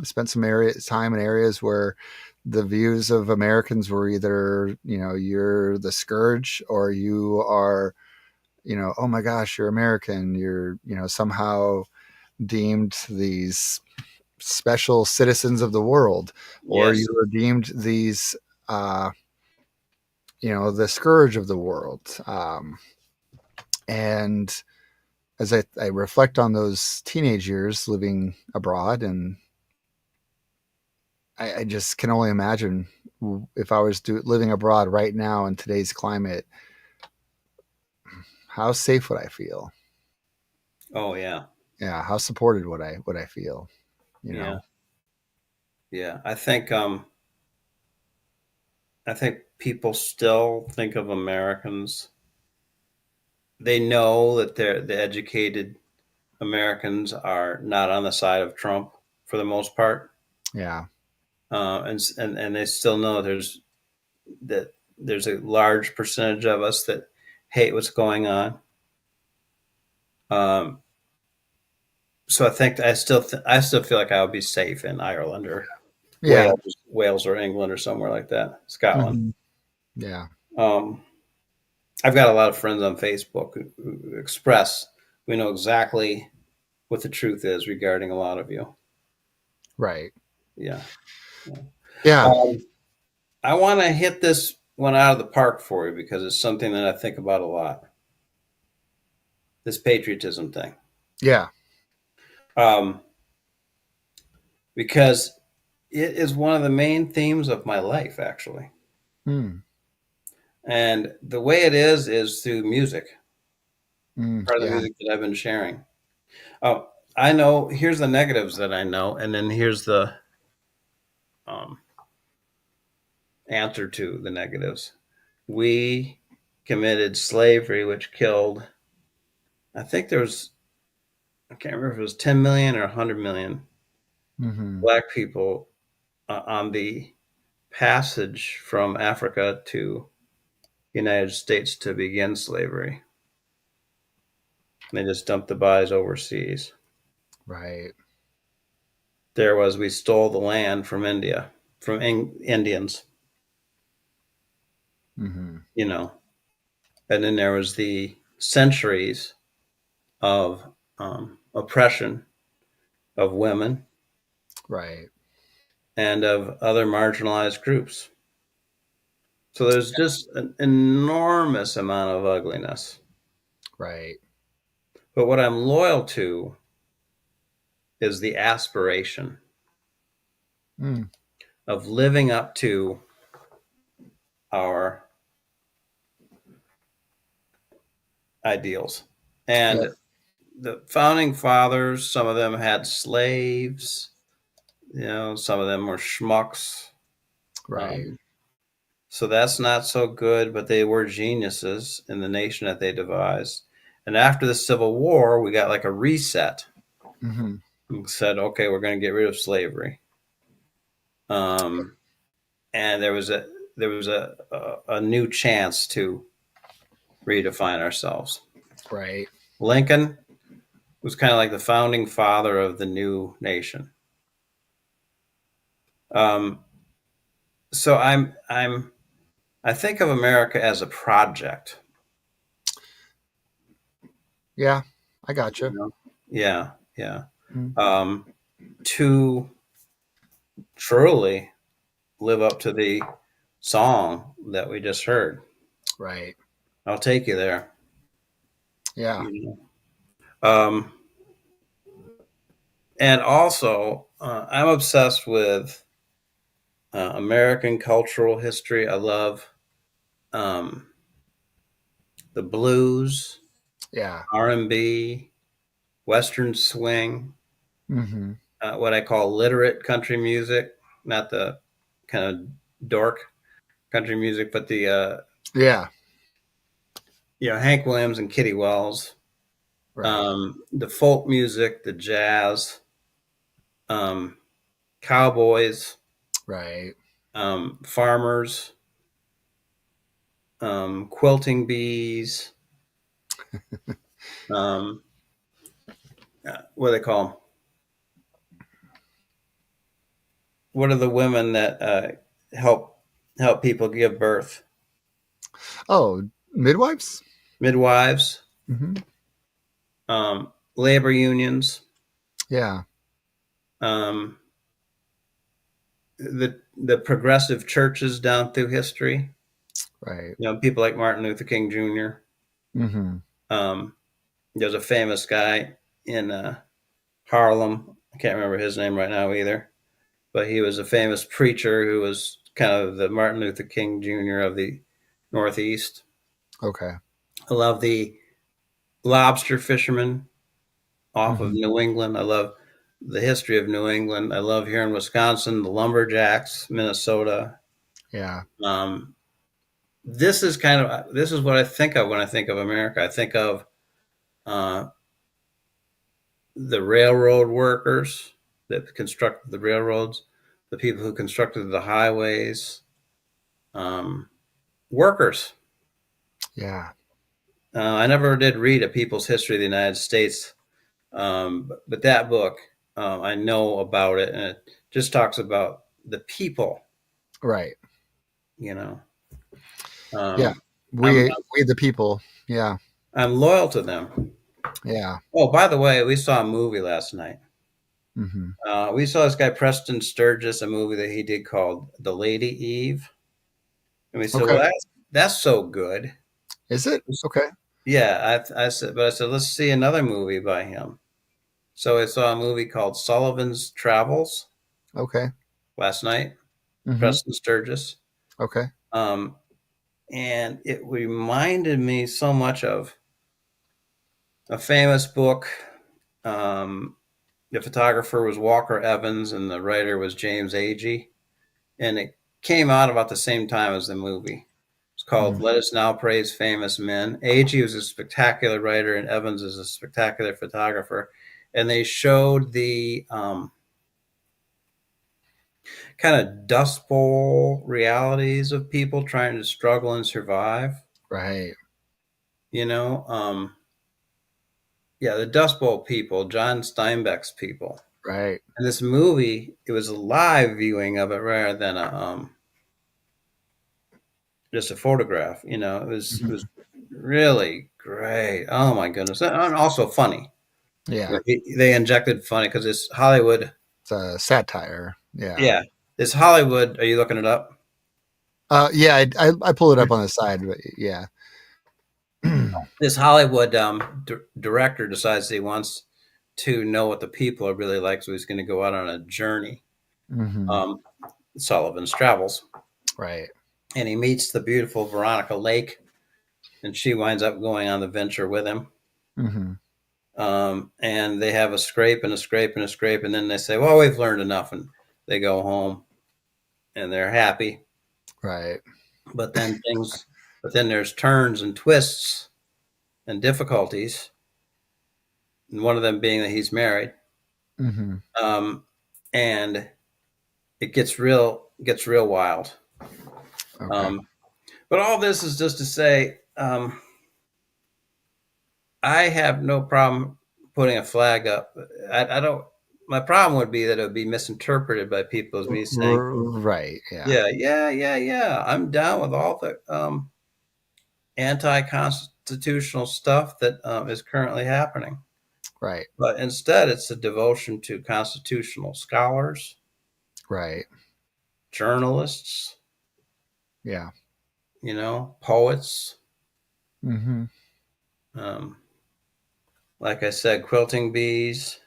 Spent some time in areas where the views of Americans were either, you're the scourge or you are, oh my gosh, you're American. You're, somehow deemed these special citizens of the world, or you Yes. are deemed these, uh, the scourge of the world. And as I reflect on those teenage years living abroad, and I just can only imagine if I was living abroad right now in today's climate, how safe would I feel? Oh yeah. Yeah, how supported would I feel? You Yeah. know? Yeah. I think people still think of Americans. They know that the educated Americans are not on the side of Trump for the most part, Yeah, and they still know that there's a large percentage of us that hate what's going on. Um, so I still feel like I would be safe in Ireland or yeah, Wales or England or somewhere like that, Scotland. hmm yeah, Um, I've got a lot of friends on Facebook who express we know exactly what the truth is regarding a lot of you. right, Yeah. Yeah. yeah, Um, I want to hit this one out of the park for you because it's something that I think about a lot. This patriotism thing, yeah, um, because it is one of the main themes of my life, actually. mm, And the way it is through music, part of the yeah, music that I've been sharing. Oh, I know. Here's the negatives that I know, and then here's the um, answer to the negatives. We committed slavery, which killed. I think there was. I can't remember if it was 10 million or 100 million hmm black people on the passage from Africa to the United States to begin slavery. They just dumped the bodies overseas. right, There was we stole the land from India, from Indians, hmm you know, and then there was the centuries of oppression of women right, and of other marginalized groups. So there's just an enormous amount of ugliness. right, But what I'm loyal to is the aspiration mm, of living up to our ideals. yeah, And the founding fathers, some of them had slaves, some of them were schmucks. right, Um, so that's not so good, but they were geniuses in the nation that they devised. And after the Civil War, we got like a reset. hmm We said, okay, we're going to get rid of slavery. Um, and there was a new chance to redefine ourselves. right, Lincoln was kind of like the founding father of the new nation. Um, so I think of America as a project. yeah. I gotcha. Yeah, yeah. Mm, Um, to truly live up to the song that we just heard. right, I'll take you there. yeah, You Um, and also, I'm obsessed with American cultural history. I love um, the blues, Yeah. R&B, Western swing, Mm-hmm. what I call literate country music, not the kind of dork country music, but the Yeah. Hank Williams and Kitty Wells, Right. the folk music, the jazz, um, cowboys, Right. farmers, quilting bees, um, what do they call them? What are the women that help help people give birth? Oh, midwives? Midwives, Mm-hmm. labor unions, Yeah. um, the progressive churches down through history. Right. People like Martin Luther King Jr. Mm-hmm. Um, there's a famous guy in Harlem. I can't remember his name right now either, but he was a famous preacher who was kind of the Martin Luther King Jr. of the Northeast. Okay. I love the lobster fishermen off of Mm-hmm. New England. I love the history of New England. I love here in Wisconsin, the lumberjacks, Minnesota. Yeah. Um, this is what I think of when I think of America. I think of uh, the railroad workers that constructed the railroads, the people who constructed the highways, um, workers. Yeah. I never did read A People's History of the United States, but that book, I know about it, and it just talks about the people. Right. You know, Yeah. um, I'm We the people. Yeah. I'm loyal to them. Yeah. Oh, by the way, we saw a movie last night. Mm-hmm. We saw this guy Preston Sturgis, a movie that he did called The Lady Eve, and we said, Okay. "Well, that's so good." Is it? Okay. Yeah, I said, let's see another movie by him. So I saw a movie called Sullivan's Travels Okay. last night, Mm-hmm. Preston Sturgis, Okay. um, and it reminded me so much of a famous book. Um, the photographer was Walker Evans, and the writer was James Agee, and it came out about the same time as the movie. It's called Mm. Let Us Now Praise Famous Men. Agee was a spectacular writer, and Evans is a spectacular photographer. And they showed the kind of dust bowl realities of people trying to struggle and survive. Right. You know, yeah, the Dust Bowl people, John Steinbeck's people. Right. And this movie, it was a live viewing of it rather than just a photograph. It was Mhm. really great. Oh my goodness, and also funny. Yeah. They injected funny because it's Hollywood. It's a satire. Yeah. Yeah, it's Hollywood. Are you looking it up? Yeah. I pull it up on the side, but yeah. This Hollywood director decides he wants to know what the people are really like, so he's going to go out on a journey. Mm-hmm. Um, Sullivan's Travels, Right. and he meets the beautiful Veronica Lake, and she winds up going on the venture with him. Mm-hmm. And they have a scrape and a scrape and a scrape, and then they say, "Well, we've learned enough," and they go home, and they're happy. Right. But then there's turns and twists and difficulties, and one of them being that he's married, Mm-hmm. um, and it gets real wild. Okay. Um, but all this is just to say, I have no problem putting a flag up. I don't. My problem would be that it would be misinterpreted by people as me saying, Right. Yeah. "Yeah, yeah, yeah, yeah, I'm down with all the anti-constitutional stuff that is currently happening." Right. But instead, it's a devotion to constitutional scholars, Right. journalists, Yeah. poets. Mm-hmm. Um, like I said, quilting bees.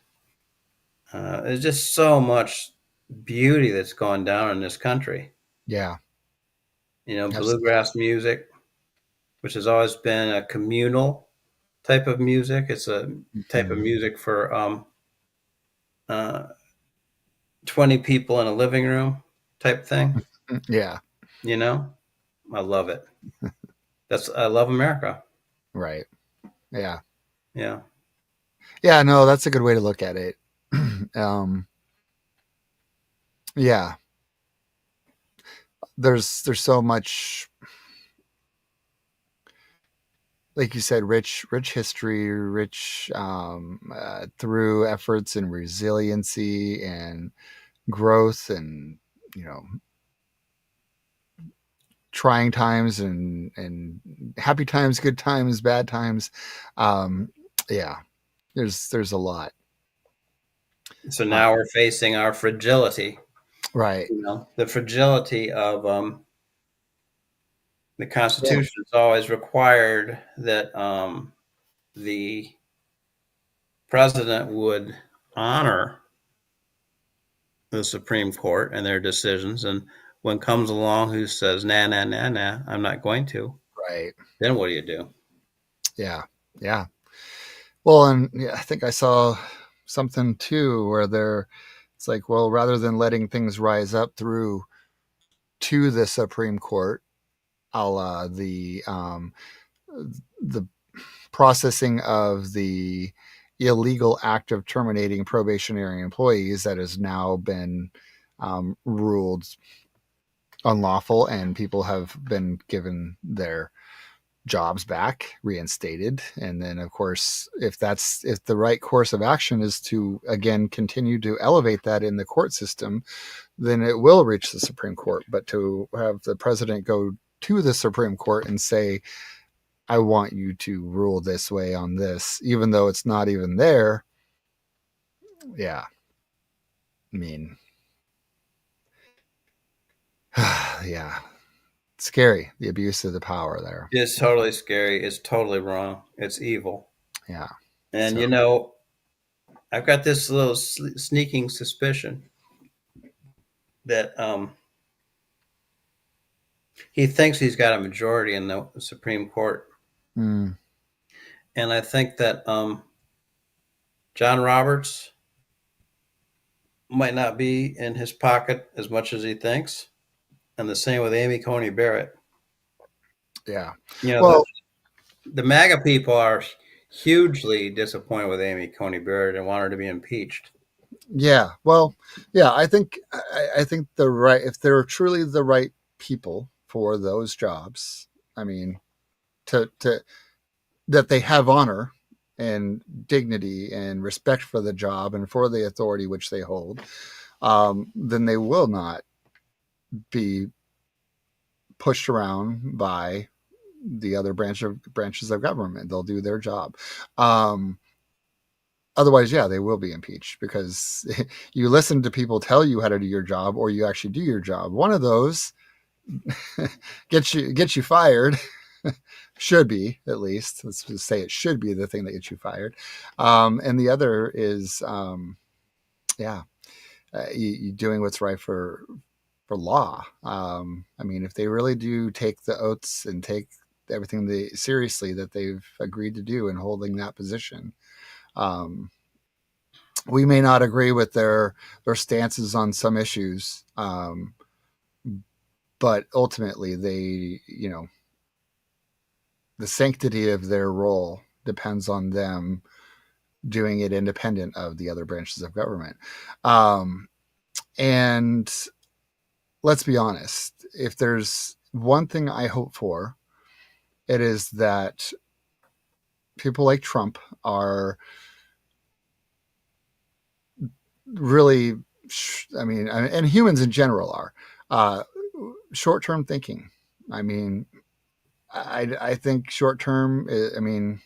There's just so much beauty that's gone down in this country. Yeah. Absolutely. Bluegrass music, which has always been a communal type of music. It's a type of Mhm. music for uh, 20 people in a living room type thing. Yeah. You know, I love it. I love America. Right. Yeah. Yeah. Yeah. No, that's a good way to look at it. um, yeah. There's so much, like you said, rich history, rich through efforts and resiliency and growth and you know trying times and happy times, good times, bad times. Um, yeah, there's a lot. So Uh, now we're facing our fragility. right. The fragility of the Yeah. Constitution has always required that the president would honor the Supreme Court and their decisions. And when comes along who says, nah, nah, nah, nah, I'm not going to, Right. then what do you do? Yeah. Yeah. Well, and yeah, I think I saw something too where it's like, well, rather than letting things rise up through to the Supreme Court, a la the processing of the illegal act of terminating probationary employees that has now been ruled unlawful, and people have been given their jobs back, reinstated. And then, of course, if the right course of action is to again continue to elevate that in the court system, then it will reach the Supreme Court. But to have the president go to the Supreme Court and say, I want you to rule this way on this, even though it's not even there. Yeah. I mean, yeah. Scary, the abuse of the power there. It's totally scary. It's totally wrong. It's evil. Yeah. And, So, I've got this little sneaking suspicion that he thinks he's got a majority in the Supreme Court. mm, And I think that John Roberts might not be in his pocket as much as he thinks. And the same with Amy Coney Barrett. yeah. You know, the, Well, the MAGA people are hugely disappointed with Amy Coney Barrett and want her to be impeached. yeah. Well, yeah. I think the right if they're truly the right people for those jobs. I mean, to that they have honor and dignity and respect for the job and for the authority which they hold, then they will not be pushed around by the other branches of government. They'll do their job. Um, Otherwise, yeah, they will be impeached because you listen to people tell you how to do your job, or you actually do your job. One of those gets you fired. Should be, at least. Let's just say it should be the thing that gets you fired. And the other is, yeah, you doing what's right for law. I mean, if they really do take the oaths and take everything seriously that they've agreed to do in holding that position, um, we may not agree with their stances on some issues, but ultimately the sanctity of their role depends on them doing it independent of the other branches of government. Um, and let's be honest, if there's one thing I hope for, it is that people like Trump are really, I mean, and humans in general are short term thinking. I mean, I think short term, I mean,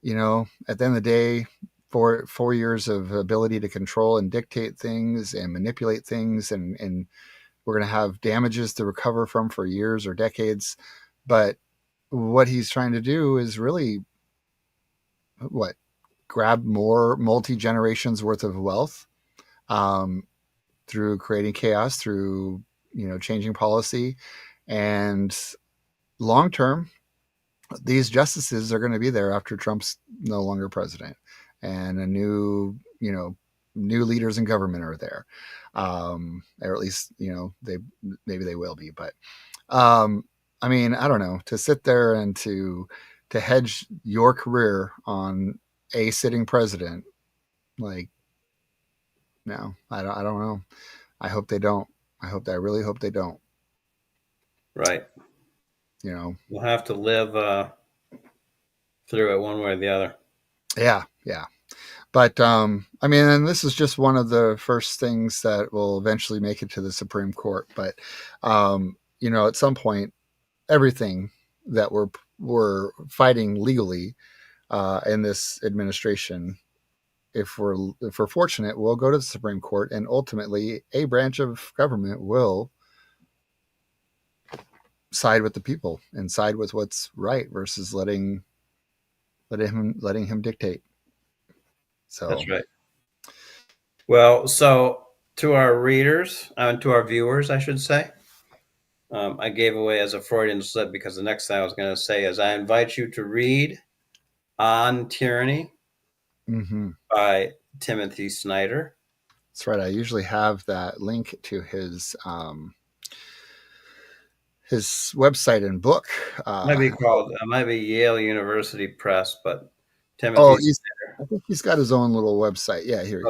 at the end of the day, 4 years of ability to control and dictate things and manipulate things, and we're going to have damages to recover from for years or decades. But what he's trying to do is really what grab more multi generations worth of wealth, um, through creating chaos, through changing policy, and long term, these justices are going to be there after Trump's no longer president, and a new leaders in government are there, or at least they maybe they will be. But I mean, I don't know, to sit there and to hedge your career on a sitting president, like, no, I don't know. I hope they don't. I really hope they don't. Right. You know. We'll have to live through it one way or the other. Yeah, yeah. But I mean, and this is just one of the first things that will eventually make it to the Supreme Court. But at some point, everything that we're fighting legally in this administration, if we're fortunate, will go to the Supreme Court, and ultimately, a branch of government will side with the people and side with what's right versus letting him dictate. So That's right. Well, so to our readers, to our viewers, I should say, I gave away as a Freudian slip because the next thing I was going to say is I invite you to read On Tyranny mm-hmm. by Timothy Snyder. That's right. I usually have that link to his website and book. Might be Yale University Press, but Oh, Timothy I think he's got his own little website. Yeah, here we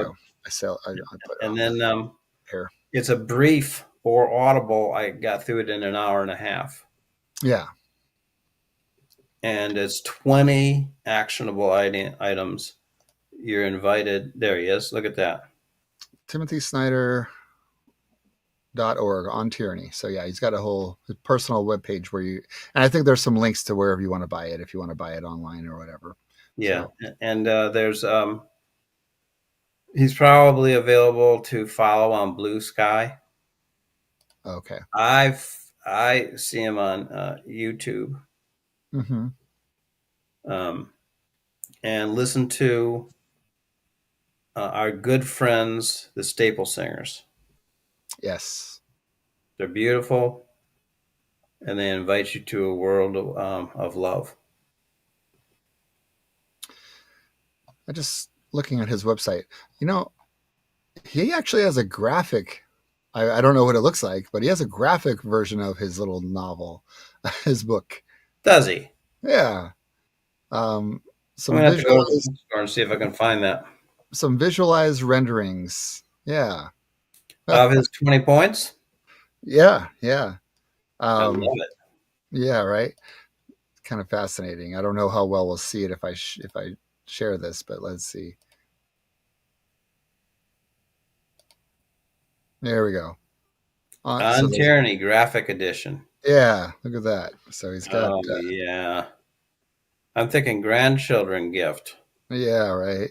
Snyder. go. I put it And on then here. it's a brief or audible. I got through it in an hour and a half. Yeah. And it's 20 actionable items. You're invited. There he is. Look at that. TimothySnyder.org on tyranny. So yeah, he's got a whole personal webpage where and I think there's some links to wherever you want to buy it if you want to buy it online or whatever. Yeah. So. And there's he's probably available to follow on Blue Sky. Okay. I see him on YouTube. Mm-hmm. And listen to our good friends, the Staple Singers. Yes. They're beautiful, and they invite you to a world of love. I just looking at his website. He actually has a graphic. I don't know what it looks like, but he has a graphic version of his little novel, his book. Does he? Yeah. I'm gonna have to go to the bookstore and see if I can find that. Some visualized renderings. Yeah. Of his 20 points? Yeah, yeah. I love it. Yeah, right. Kind of fascinating. I don't know how well we'll see it if I share this, but let's see. There we go. On Tyranny, graphic edition. Yeah, look at that. So he's got. Oh, yeah. I'm thinking grandchildren gift. Yeah, right.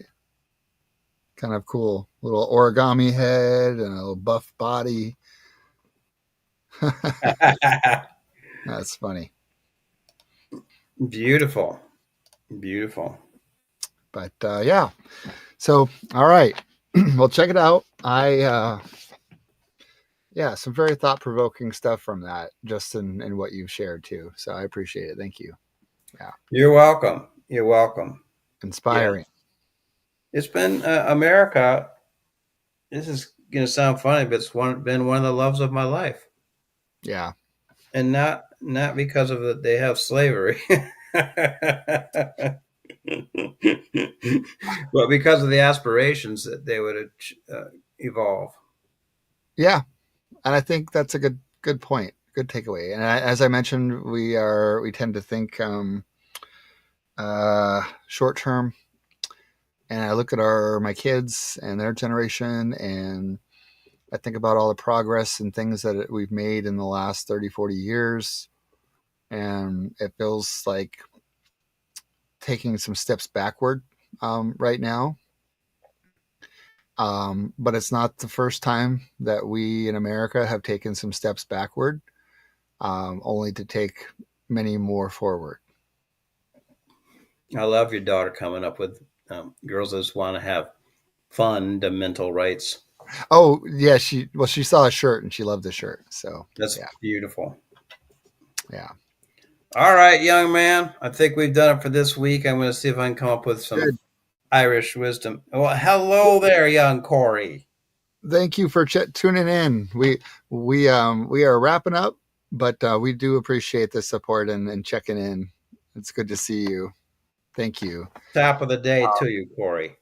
Kind of cool. Little origami head and a little buff body. That's funny. Beautiful. Beautiful. But yeah. So, all right. Well, check it out. Yeah, some very thought provoking stuff from that, just in what you've shared too. So I appreciate it. Thank you. Yeah. You're welcome. You're welcome. Inspiring. Yeah. It's been America. This is going to sound funny, but it's been one of the loves of my life. Yeah. And not because of that they have slavery, but because of the aspirations that they would evolve. Yeah, and I think that's a good point, good takeaway. And as I mentioned, we tend to think short term, and I look at my kids and their generation, and I think about all the progress and things that we've made in the last 30, 40 years, and it feels like taking some steps backward right now. But it's not the first time that we in America have taken some steps backward, only to take many more forward. I love your daughter coming up with girls that just want to have fundamental rights. Oh yeah, she saw a shirt and she loved the shirt. So That's yeah, beautiful. yeah, All right, young man. I think we've done it for this week. I'm going to see if I can come up with some good. Irish wisdom. Well, hello there, young Corey. Thank you for tuning in. We are wrapping up, but we do appreciate the support and checking in. It's good to see you. Thank you. Top of the day to you, Corey.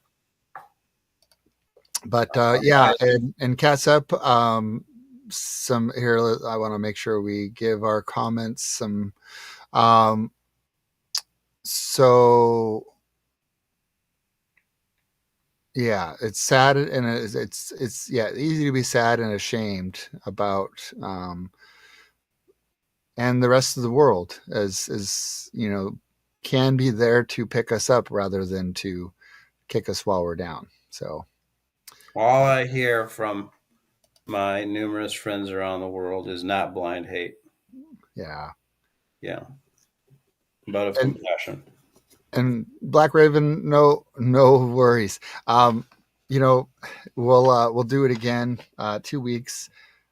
But All yeah, right. and cats up. Some here. I want to make sure we give our comments some. Um, so yeah, it's sad and it's yeah easy to be sad and ashamed about and the rest of the world as can be there to pick us up rather than to kick us while we're down. So All I hear from my numerous friends around the world is not blind hate. yeah, Yeah, but of and compassion. Black Raven, no worries. You know, we'll do it again. 2 weeks.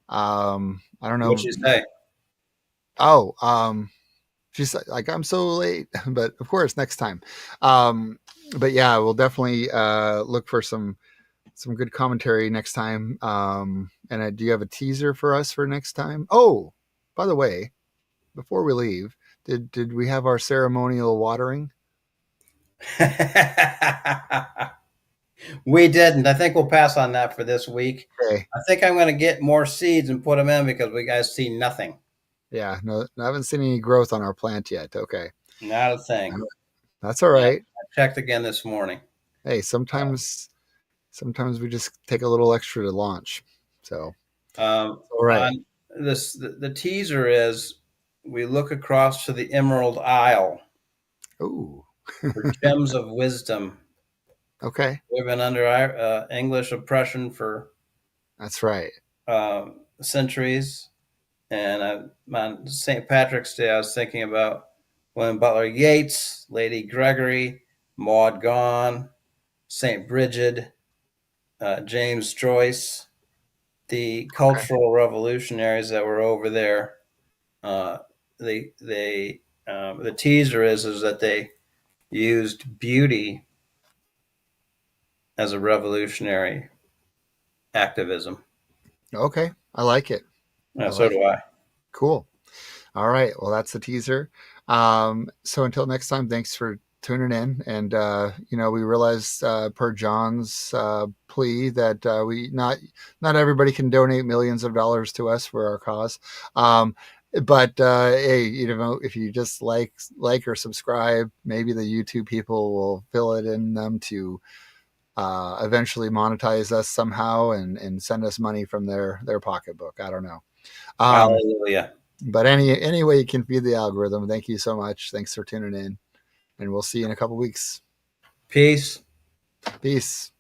I don't What'd know. you say? Oh, she's like, I'm so late, but of course, next time. But yeah, we'll definitely look for some good commentary next time. And do you have a teaser for us for next time? Oh, by the way, before we leave, did we have our ceremonial watering? We didn't. I think we'll pass on that for this week. Okay. I think I'm going to get more seeds and put them in because we guys see nothing. Yeah, no, I haven't seen any growth on our plant yet. Okay, Not a thing. that's all Yeah, right. I checked again this morning. Hey, sometimes we just take a little extra to launch. So, all right. On this, the teaser is we look across to the Emerald Isle Ooh, for gems of wisdom. okay, We've been under English oppression for that's right. centuries. And on St. Patrick's Day, I was thinking about William Butler Yeats, Lady Gregory, Maud Gonne, St. Bridget, James Joyce, the Okay, cultural revolutionaries that were over there. Uh, the teaser is that they used beauty as a revolutionary activism. okay, I like it. I So like do it. I. Cool. All right. Well, that's the teaser. So until next time, thanks for tuning in. And we realize per John's plea that we not everybody can donate millions of dollars to us for our cause. But hey, if you just like or subscribe, maybe the YouTube people will fill it in them to eventually monetize us somehow and send us money from their pocketbook. I don't know. Um, Hallelujah. but any way you can feed the algorithm, thank you so much. Thanks for tuning in, and we'll see you in a couple weeks. Peace. Peace.